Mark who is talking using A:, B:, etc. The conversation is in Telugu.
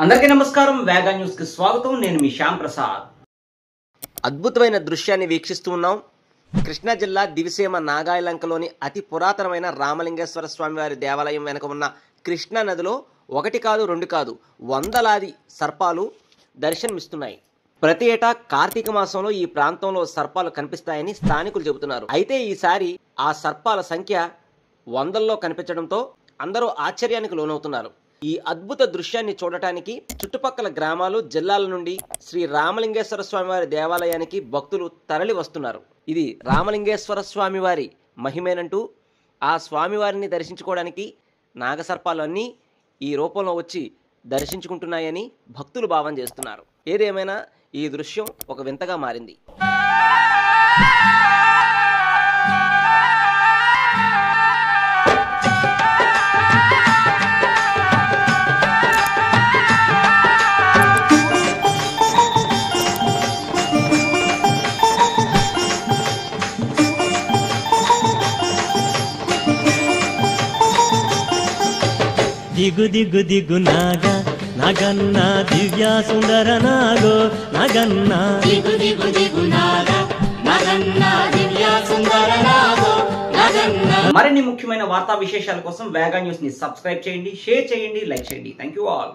A: అందరికీ నమస్కారం. వేగా న్యూస్ కి స్వాగతం. నేను మీ శ్యామ్ ప్రసాద్.
B: అద్భుతమైన దృశ్యాన్ని వీక్షిస్తూ ఉన్నాం. కృష్ణా జిల్లా దివిసీమ నాగాయలంకలోని అతి పురాతనమైన రామలింగేశ్వర స్వామివారి దేవాలయం వెనుక ఉన్న కృష్ణా నదిలో ఒకటి కాదు రెండు కాదు వందలాది సర్పాలు దర్శనమిస్తున్నాయి. ప్రతి ఏటా కార్తీక మాసంలో ఈ ప్రాంతంలో సర్పాలు కనిపిస్తాయని స్థానికులు చెబుతున్నారు. అయితే ఈసారి ఆ సర్పాల సంఖ్య వందల్లో కనిపించడంతో అందరూ ఆశ్చర్యానికి లోనవుతున్నారు. ఈ అద్భుత దృశ్యాన్ని చూడటానికి చుట్టుపక్కల గ్రామాలు, జిల్లాల నుండి శ్రీ రామలింగేశ్వర స్వామివారి దేవాలయానికి భక్తులు తరలి వస్తున్నారు. ఇది రామలింగేశ్వర స్వామివారి మహిమేనంటూ ఆ స్వామివారిని దర్శించుకోవడానికి నాగసర్పాలు అన్నీ ఈ రూపంలో వచ్చి దర్శించుకుంటున్నాయని భక్తులు భావం చేస్తున్నారు. ఏదేమైనా ఈ దృశ్యం ఒక వింతగా మారింది.
C: దిగు దిగు దిగు నాగా నగన్న దివ్యా సుందర నాగో నగన్న
D: దిగు దిగు దిగు నాగా నగన్న దివ్యా సుందర నాగో నగన్న.
A: మరిన్ని ముఖ్యమైన వార్తా విశేషాల కోసం వేగా న్యూస్ ని సబ్స్క్రైబ్ చేయండి, షేర్ చేయండి, లైక్ చేయండి. Thank you all.